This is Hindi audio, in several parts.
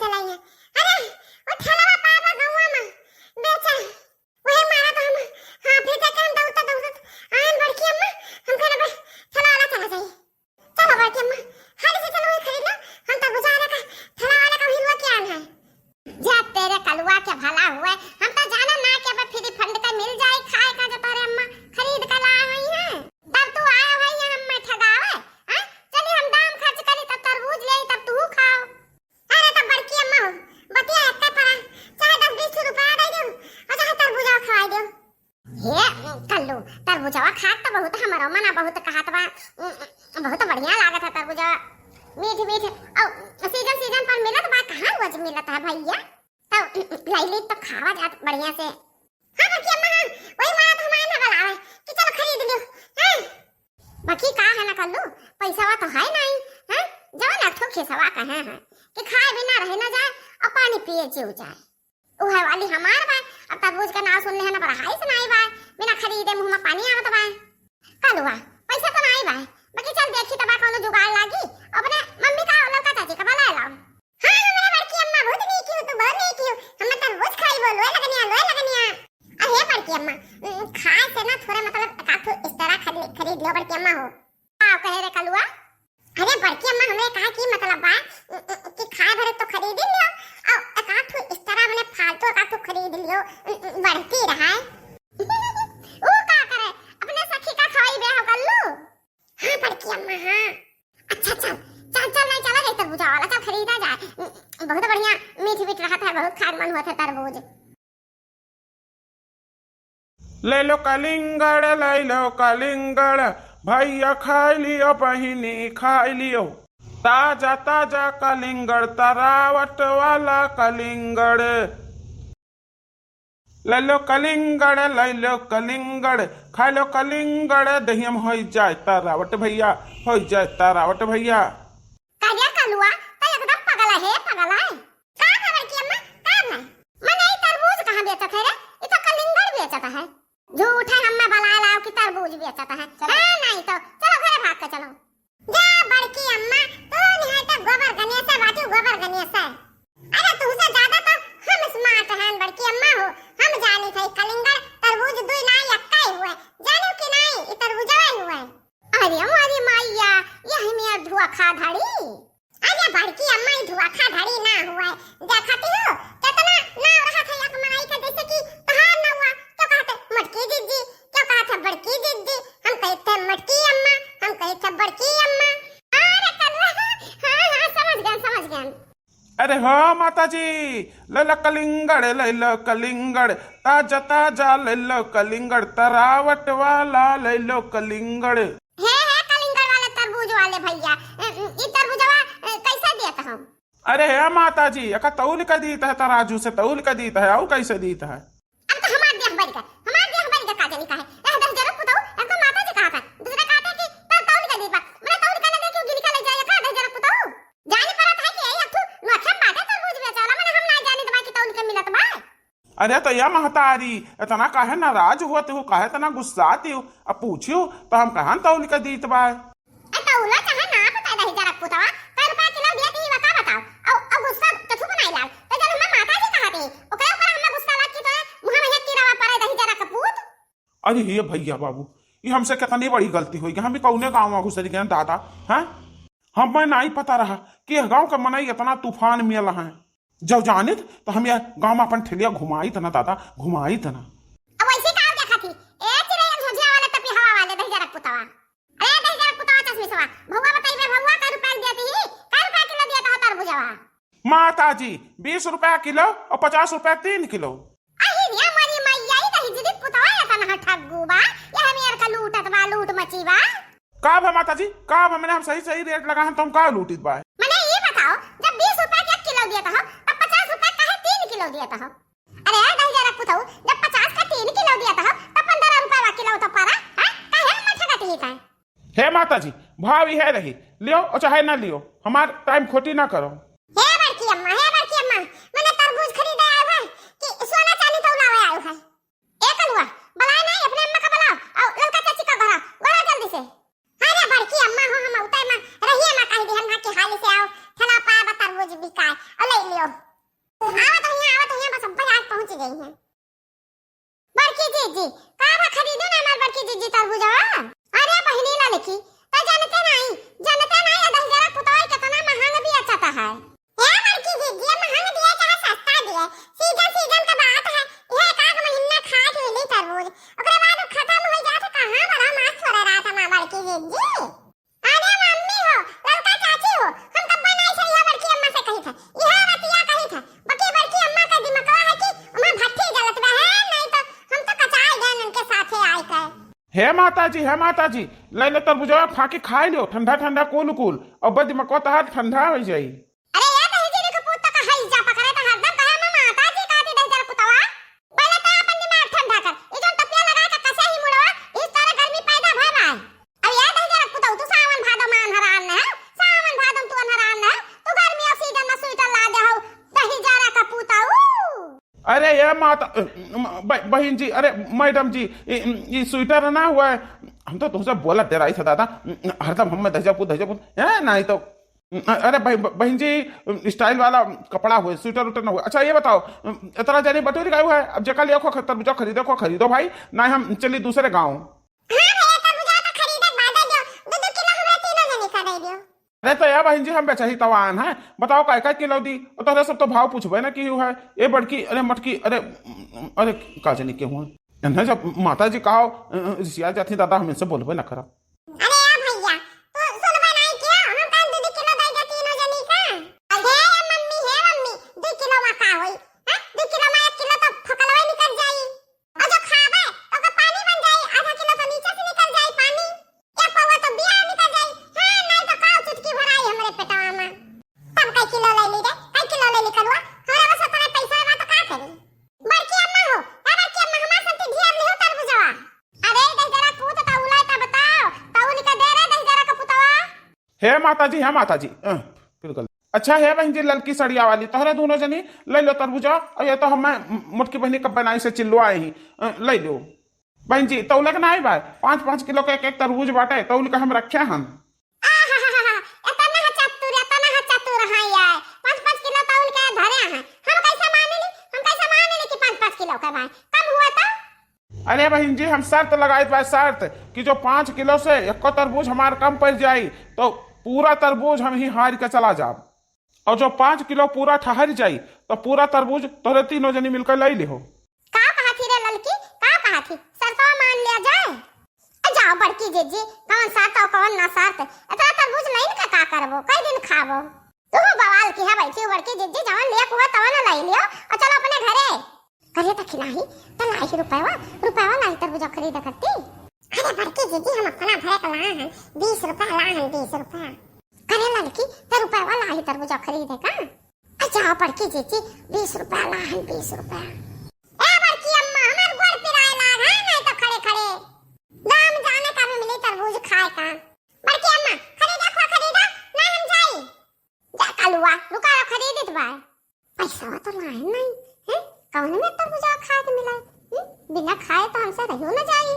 ठेलाई है। अरे वो ठेलावा पावा गौवा में बेचा वही मारा तो हम हां फिर के काम दउत आन बड़की अम्मा हम कहना बे ठेलावाला चला जाइए। चलो बड़की अम्मा हाली से चलो ये खरीद लो हम तो गुजारे का ठेलावाला का हिलवा क्या है। जा तेरे कलवा के भला हुए हम तो जाना ना कि अब फ्री फंड का मिल जाए खाए का जो तारे अम्मा खरीद कर ला हुई है तब तू आया भाई हम मैं ठगावे हां चलिए हम दाम खर्च करी तब तरबूज ले तब तू खाओ। अरे तो बड़की अम्मा हो बतिया एकता पड़ा चाहे 10-20 रुपया दे दो और चाहे तरबूजा खवाई दो। हे कल्लू तरबूजा खा तो बहुत हमारा मना बहुत कहत बा बहुत बढ़िया लागत है तरबूजा मीठ मीठ और सीजन पर मिलत बा कहां रोज मिलत है भैया तो लैली तो खावा जात बढ़िया से। हां बड़की अम्मा वही मारा तो हमारे ना बुलावे कि चलो खरीद लो हैं बाकी का है ना कल्लू पैसा तो है नहीं हैं जवन अठो खिसवा कहे हैं कि खाए बिना रह ना जाए और पानी पिए जीव जाए ओ है वाली हमार बा अब तरबूज का नाम सुनने है ना बड़ा हाई सुनाई बा बिना खरीदे मुंह में पानी आवत बा कलुआ पैसा तो नहीं बा बाकी चल देखी तबा कोनो जुगाड़ लागी अपने मम्मी का लड़का चाची का बुला लाओ। हां हमारे बड़की अम्मा बहुत नहीं की तो बहुत नहीं की हम तरबूज खाई बोलो लगनिया अरे बड़की अम्मा खाए से ना थोड़ा मतलब काफी इस तरह खरीद लो बड़की अम्मा हो आओ कहे रे कलुआ। अरे बड़की अम्मा हमने कहा कि मतलब बा कि खाए भरे तो खरीद लियो और काफी इस तरह मैंने फालतू काफी खरीद लियो बढ़ती रहा ओ का करे अपने सखी का खवाई बे हो कल्लू। हां बड़की अम्मा हां अच्छा चल नहीं चला रे तरबूजा वाला चल खरीदा जाए बहुत बढ़िया मीठ मीठ रहा था बहुत खान मन हुआ था तरबूज। ले लो कलिंगड़ भैया खाई लियो बहिनी खाई लियो ताजा ताजा कलिंगड़ तरावट वाला कलिंगड़। ले लो कलिंगड़ खा लो कलिंगड़ दहियम हो जाए तरावट भैया हो जाए तरावट भैया। काया कलुआ तो एकदम पगला है का खबर की अम्मा का है मने तरबूज कहां बेचत है रे ये तो कलिंगड़ बेचता है झूठ है हम्मा बला लाओ कि तरबूज बेचता है हां नहीं तो चलो घरे भाग के चलो जा बड़की अम्मा तू नहीं तो गोबर गणेश बाटू गोबर गणेश अरे तुमसे ज्यादा तो हम स्मार्ट हैं बड़की अम्मा हो हम जानी थे कलिंगड़ तरबूज दुई ना यक्का ही हुए जानो कि नहीं ये तरबूजा हुए। अरे हमारी माईया यही में धुआ खा धड़ी अरे बड़की अम्मा ही धुआ खा धड़ी ना हुआ देखती हो कितना ना रहा था एक मनाई का जैसे कि तहां ना हुआ तो कहते मटकी दीदी क्या कहा था बड़की दीदी हम कहते मटकी अम्मा हम कहते बड़की अम्मा। अरे कल्ला हां समझ गए। अरे हो माता जी ले लो कलिंगड़ ताजा ताजा ले लो कलिंगड़ तरावट वाला ले लो कलिंगड़। है कलिंगड़ वाले तरबूज वाले भैया ये तरबूजवा कैसे देता हम। अरे है माता जी अका तौल का दीता है तराजू से तौल का दीता है और कैसे दीता है। अब तो हमार देख बड़ी का का जानी का है 10 जरा पुताओ हमको माता जी कहा था दूसरा कहते कि तौल का दीपा मैं तौल का ना दे क्यों गिनका ले जाए का 10 जरा पुताओ जाने पड़ा था कि यही अथु नोखम बाटे तरबूज बेचाला मैंने हम ना जाने दबा कि तौल के मिलत बा। अरे तो या महतारी इतना काहे नाराज होते हो काहे इतना गुस्साती हो अब पूछियो तो हम कहां तौल का दीत बा तौला चाहे ना पता 10 जरा पुतावा कल रुपया किलो देती ही बता बताओ और गुस्सा कथु बनाई लाल तो जब हम माता जी कहती ओकरे ऊपर हमरा गुस्सा लाग की तो मुंह में एक तीरावा पड़े 10 जरा कपूत। अरे ये भैया बाबू ये हमसे कितनी बड़ी गलती हुई हम भी कौने गाँव में घुसरी गए दादा हैं हमें नहीं पता रहा कि गाँव का मनई इतना तूफान में है जब जानित तो हम ये गाँव में अपन ठेलिया घुमाई था ना दादा घुमाई था ना। अब ऐसे का देखा थी ए चिड़ैया झुझिया वाले तपी हवा वाले 10 जरा पुतावा अरे 10 जरा पुतावा चश्मिसवा भौवा बताइबे भौवा का रुपया देती ही का रुपया किलो देता हो तरबूजवा। माता जी 20 रुपया किलो और 50 रुपया 3 किलो। अही रे हमारी मैया ही दही जिदी पुतावा या तना ठग्गू बा ये हमेर का लूटत बा लूट मची बा का है माता जी का है मैंने हम सही रेट लगा है तुम का लूटित बा मैंने ये बताओ जब 20 रुपया का किलो देता हो तब 50 रुपया का 3 किलो देता हो। अरे 10 जरा पुताओ जब 50 का 3 किलो देता हो तब 15 रुपया का किलो तो पारा हां काहे हम ठगत ही का। हे माता जी भाव है रही लियो और चाहे ना लियो हमार टाइम खोटी ना करो। हे बड़की अम्मा मैंने तरबूज खरीदा है कि सोना चांदी तो लावे आयो है ए कलुआ बुलाए नहीं अपने अम्मा का बुलाओ और लड़का चाची का घरा जल्दी से। अरे बड़की अम्मा हो हम उतर में रहिए ना कह दे हम के हाल से आओ थला पा तरबूज बिकाए और ले लियो। आवत है बस अब्बा आज पहुंच गई हैं। बड़की जीजी काबा खरीदो ना हमार बड़की जीजी तरबूजा। अरे बहनी लड़की तो जानते नहीं अदल जरा पुतवाई कितना महंगा भी अच्छा है। ए बड़की जीजी महंगा दिया चाहे सस्ता दिए सीजन का बात है। ये एक आध महीना खा के मिली तरबूज ओकरे बाद खत्म हो जात कहां बड़ा मस्त हो रहा था मां बड़की जीजी। अरे मम्मी हो लड़का चाची हो हम कब बनाई छै यह बड़की अम्मा से कही था यह बतिया कही था बकी बड़की अम्मा का दिमागवा है कि उमा भट्टी जलत बा है नहीं तो हम तो कचाई गए उनके साथे आई के। हे माता जी ले ले तरबूजा फाके खाई लो ठंडा ठंडा कूल और बद दिमाग तहार ठंडा हो जाई। अरे ये तो हिजी के पुत का हई जा पकड़े तो हरदम कहे माता जी काटी दे जरा पुतवा पहले तो अपन दिमाग ठंडा कर ई जोन टपिया लगा के कसे ही मुड़वा इस तरह गर्मी पैदा भय भाई। अब ये दे जरा पुतवा तू सावन भादो मान हरान न सावन भादो तू अनहरान न तू गर्मी सीजन में स्वेटर ला दे हो दही जरा का पुताऊ। अरे ये माता बहन जी अरे मैडम जी ये स्वेटर ना हुआ है हम तो तुमसे बोला दे रही था दादा हरदम हम दहजापुर है नहीं तो अरे बहन जी स्टाइल वाला कपड़ा हुआ स्वेटर उटर ना हुआ। अच्छा ये बताओ इतना जानी बटोरी का हुआ है अब जका लियो तरबूजा खरीदो भाई ना हम चलिए दूसरे गाँव। अरे तो यार बहन जी हम बेचा ही तवान है बताओ का किलो दी तो सब तो भाव पूछबे ना कि है ये बड़की अरे मटकी अरे का जानी के हुआ जब माता जी कहो सिया जाती दादा हम इनसे बोलबे ना करा। है माता जी बिल्कुल। अच्छा है बहन जी लड़की सड़िया वाली तोहरे दोनों जनी ले लो तरबूजा और ये तो हम मुटकी बहनी कब बनाई से चिल्लो आए ही ले लो बहन जी तौल के ना आई भाई 5-5 किलो के एक तरबूज बाटे तौल का हम रखे हम। अरे बहन जी हम शर्त लगाए शर्त कि जो 5 किलो से एक तरबूज हमारे कम पड़ जाये तो पूरा तरबूज हम ही हार के चला जाब और जो 5 किलो पूरा ठहर जाई तो पूरा तरबूज तोरे तीनों जनी मिलकर ले लिहो। का कहा थी रे लड़की का कहा थी शर्तवा मान लिया जाए। जाओ बड़की जीजी कौन शर्त और कौन ना शर्त इतना तरबूज नहीं का करबो कई दिन खाबो तू बवाल की है बैठी बड़की जीजी जवन लिया कुआ तवन ले लियो और चलो अपने घरे करे तो खिलाई तो लाई रुपया लाई तरबूजा खरीद करती। अरे बड़की जीजी हम अपना भरे का ला हैं 20 रुपया ला हैं 20 रुपया करे लड़की तो रुपया वाला ही तरबूजा खरीदे का। अच्छा बड़की जीजी 20 रुपया ला हैं 20 रुपया। ए बड़की अम्मा हमार गोड़ पिराए लाग है नहीं तो खड़े दाम जाने का भी मिली तरबूज खाए का। बड़की अम्मा खरीदा ना हम जाई जा कलुआ रुका खरीदित बा पैसा तो लाए नहीं है कौन में तरबूजा खाए के मिला बिना खाए तो हमसे रहियो ना जाई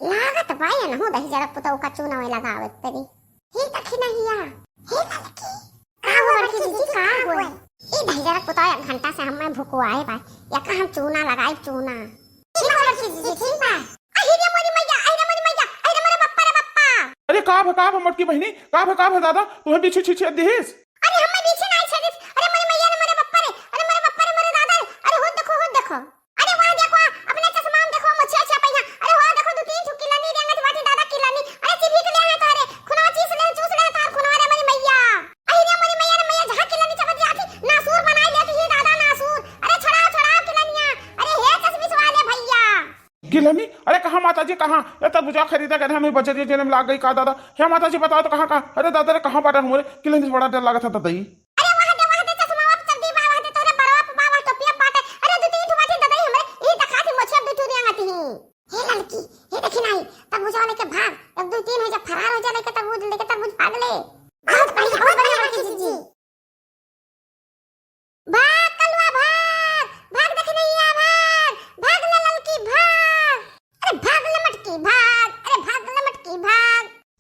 लागत भाई न हो दही जरा पुतौ का चूना में लगावत तरी ही तखी नहीं या हे लड़की का हो बड़की जीजी का हो ई दही जरा पुतौ 1 घंटा से हम भुकवाए बा या का हम चूना लगाई चूना ठीक है बड़की जीजी ठीक बा। अरे मोरी मैया अरे मोरे बप्पा रे बप्पा। अरे का मटकी बहनी का दादा तुम्हें पीछे छीछे दिस। अरे हम पीछे नहीं छे दिस अरे मोरे मैया रे मोरे बप्पा रे मोरे दादा अरे हो देखो अरे वहां देखो अपने चश्मा में देखो मच्छा पहिया अरे वहां देखो 2-3 ठुकी लनी रेंगत बाटी दादा की लनी अरे चिभी के ले है तारे खुना चीज ले चूस ले तार खुना रे मोरी मैया अरे मोरी मैया रे मैया जहां की लनी चबती आती नासूर बनाई लेती ही दादा नासूर अरे छड़ाओ की लनिया अरे हे चश्मिश वाले भैया की लनी अरे कहां माता जी कहां ये तरबूजा खरीदा गए हमें बजरिया जेल में लाग गई का दादा हे माता जी बताओ तो कहां अरे दादा रे कहां बाटा हमरे की लनी बड़ा डर लगा था दई।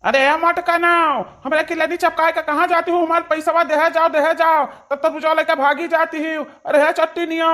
अरे मटका नाव हमरा के लड़ी चपकाए का कहाँ जाती हूँ, हमारे पैसा दे जाओ तब तक बुझा लेकर भागी जाती हूँ। अरे है चट्टी नियो।